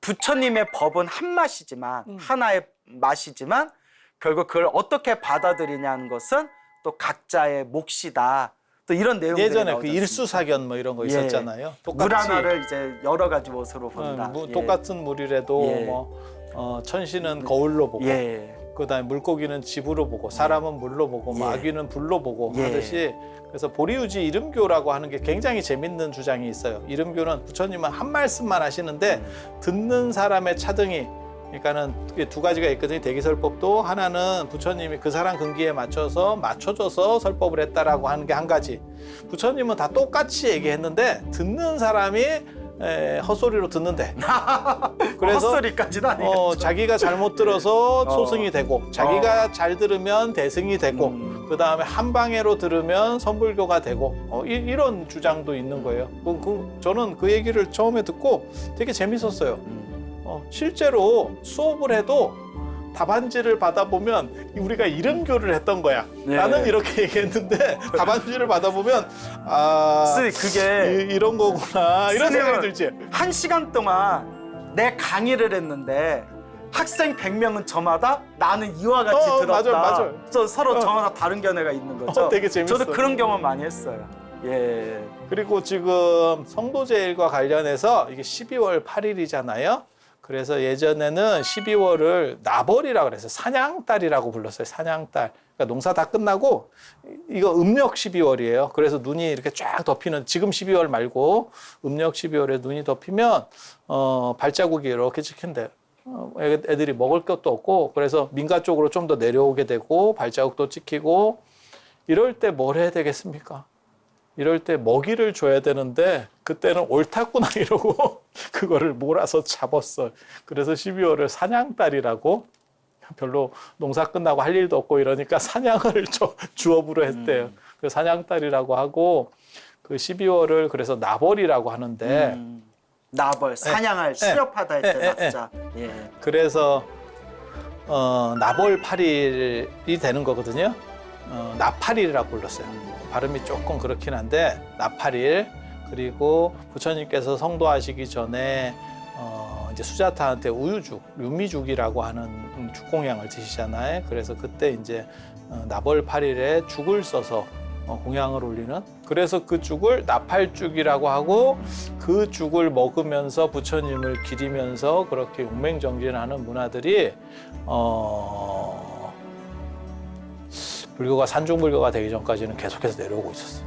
Speaker 2: 부처님의 법은 한 맛이지만 하나의 맛이지만 결국 그걸 어떻게 받아들이냐는 것은 또 각자의 몫이다. 또 이런 내용들이
Speaker 1: 예전에 그
Speaker 2: 나오지
Speaker 1: 일수사견 뭐 이런 거 있었잖아요.
Speaker 2: 물 하나를 이제 여러 가지 모습으로 본다.
Speaker 1: 똑같은 물이라도
Speaker 2: 예.
Speaker 1: 천신은 거울로 보고
Speaker 2: 예.
Speaker 1: 그다음에 물고기는 집으로 보고 사람은 물로 보고
Speaker 2: 예.
Speaker 1: 아귀는 불로 보고
Speaker 2: 예.
Speaker 1: 하듯이 그래서 보리유지 이름교라고 하는 게 굉장히 재밌는 주장이 있어요. 이름교는 부처님은 한 말씀만 하시는데 듣는 사람의 차등이 그러니까는 두 가지가 있거든요. 대기설법도 하나는 부처님이 그 사람 근기에 맞춰줘서 설법을 했다라고 하는 게 한 가지. 부처님은 다 똑같이 얘기했는데 듣는 사람이 헛소리로 듣는데. 그래서
Speaker 2: 헛소리까지는 아니겠죠.
Speaker 1: 자기가 잘못 들어서 소승이 되고, 자기가 잘 들으면 대승이 되고, 그 다음에 한 방해로 들으면 선불교가 되고, 이런 주장도 있는 거예요. 저는 그 얘기를 처음에 듣고 되게 재밌었어요. 실제로 수업을 해도 답안지를 받아보면 우리가 이름교를 했던 거야.
Speaker 2: 네.
Speaker 1: 나는 이렇게 얘기했는데 답안지를 받아보면
Speaker 2: 그게
Speaker 1: 이런 거구나 이런 생각이 들지.
Speaker 2: 1시간 동안 내 강의를 했는데 학생 100명은 저마다 나는 이와 같이 들었다.
Speaker 1: 맞아요.
Speaker 2: 서로 저마다 다른 견해가 있는 거죠.
Speaker 1: 되게 재밌어요.
Speaker 2: 저도 그런 경험 많이 했어요. 예.
Speaker 1: 그리고 지금 성도제일과 관련해서 이게 12월 8일이잖아요. 그래서 예전에는 12월을 나벌이라고 그랬어요. 사냥달이라고 불렀어요. 사냥달. 그러니까 농사 다 끝나고 이거 음력 12월이에요. 그래서 눈이 이렇게 쫙 덮이는 지금 12월 말고 음력 12월에 눈이 덮이면 발자국이 이렇게 찍힌대요. 애들이 먹을 것도 없고 그래서 민가 쪽으로 좀 더 내려오게 되고 발자국도 찍히고 이럴 때 뭘 해야 되겠습니까? 이럴 때 먹이를 줘야 되는데 그때는 옳다구나 이러고 그거를 몰아서 잡았어. 그래서 12월을 사냥달이라고 별로 농사 끝나고 할 일도 없고 이러니까 사냥을 주업으로 했대요. 그래서 사냥달이라고 하고 그 12월을 그래서 나벌이라고 하는데
Speaker 2: 나벌, 사냥할, 수렵하다 할 때 낙자. 예.
Speaker 1: 그래서 나벌 8일이 되는 거거든요. 나팔일이라고 불렀어요. 발음이 조금 그렇긴 한데 나팔일. 그리고 부처님께서 성도하시기 전에 이제 수자타한테 우유죽, 유미죽이라고 하는 죽공양을 드시잖아요. 그래서 그때 이제 나벌 8일에 죽을 써서 공양을 올리는. 그래서 그 죽을 나팔죽이라고 하고 그 죽을 먹으면서 부처님을 기리면서 그렇게 용맹정진하는 문화들이 불교가 산중불교가 되기 전까지는 계속해서 내려오고 있었어요.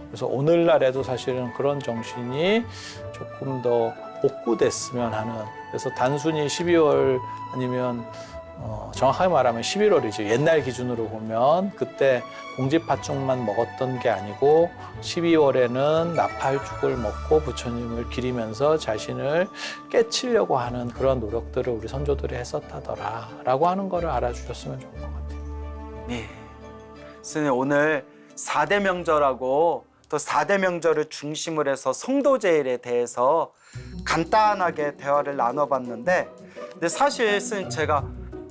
Speaker 1: 그래서 오늘날에도 사실은 그런 정신이 조금 더 복구됐으면 하는. 그래서 단순히 12월 아니면 정확하게 말하면 11월이죠. 옛날 기준으로 보면 그때 공지팥죽만 먹었던 게 아니고 12월에는 나팔죽을 먹고 부처님을 기리면서 자신을 깨치려고 하는 그런 노력들을 우리 선조들이 했었다더라라고 하는 거를 알아주셨으면 좋을 것 같아요.
Speaker 2: 네. 스님 오늘 4대 명절하고 또 4대 명절을 중심으로 해서 성도제일에 대해서 간단하게 대화를 나눠봤는데 근데 사실 스님 제가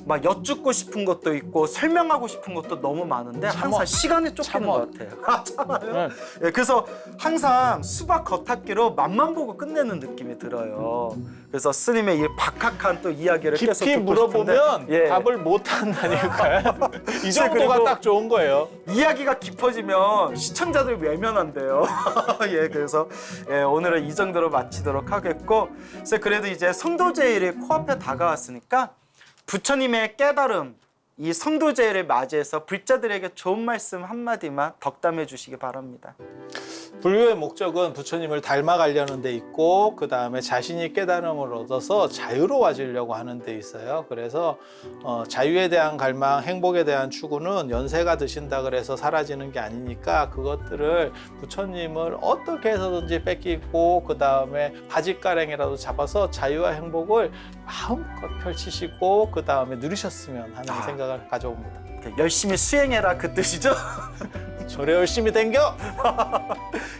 Speaker 2: 막 여쭙고 싶은 것도 있고 설명하고 싶은 것도 너무 많은데 항상 시간에 쫓기는
Speaker 1: 참어.
Speaker 2: 것 같아요. 아, 참아요?
Speaker 1: 네.
Speaker 2: 예, 그래서 항상 수박 겉핥기로 맛만 보고 끝내는 느낌이 들어요. 그래서 스님의 이 박학한 또 이야기를 계속
Speaker 1: 깊이
Speaker 2: 듣고
Speaker 1: 물어보면
Speaker 2: 싶은데, 예.
Speaker 1: 답을 못 한다니까요. 이 정도가
Speaker 2: 그리고
Speaker 1: 딱 좋은 거예요.
Speaker 2: 이야기가 깊어지면 시청자들 외면한대요. 예, 그래서 예, 오늘은 이 정도로 마치도록 하겠고, 그래서 그래도 이제 성도제일이 코앞에 다가왔으니까 부처님의 깨달음, 이 성도제일을 맞이해서 불자들에게 좋은 말씀 한마디만 덕담해 주시기 바랍니다.
Speaker 1: 불교의 목적은 부처님을 닮아가려는 데 있고 그 다음에 자신이 깨달음을 얻어서 자유로워지려고 하는 데 있어요. 그래서 자유에 대한 갈망, 행복에 대한 추구는 연세가 드신다 그래서 사라지는 게 아니니까 그것들을 부처님을 어떻게 해서든지 뺏기고 그 다음에 바짓가랭이라도 잡아서 자유와 행복을 마음껏 펼치시고 그 다음에 누리셨으면 하는 생각을 가져옵니다.
Speaker 2: 열심히 수행해라 그 뜻이죠?
Speaker 1: 저래 열심히 댕겨!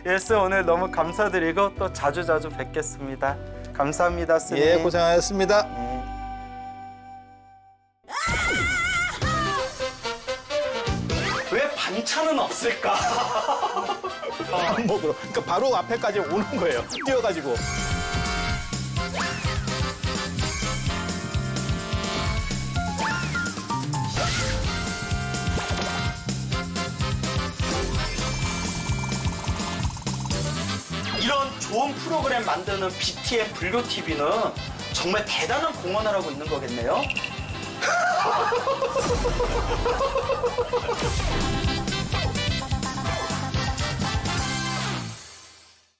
Speaker 2: 예스, 오늘 너무 감사드리고 또 자주자주 뵙겠습니다. 감사합니다, 스님.
Speaker 1: 예, 고생하셨습니다.
Speaker 2: 왜 반찬은 없을까?
Speaker 1: 밥 먹으러. 그러니까 바로 앞에까지 오는 거예요. 뛰어가지고.
Speaker 2: 이런 좋은 프로그램 만드는 BTN 불교 TV는 정말 대단한 공헌을 하고 있는 거겠네요.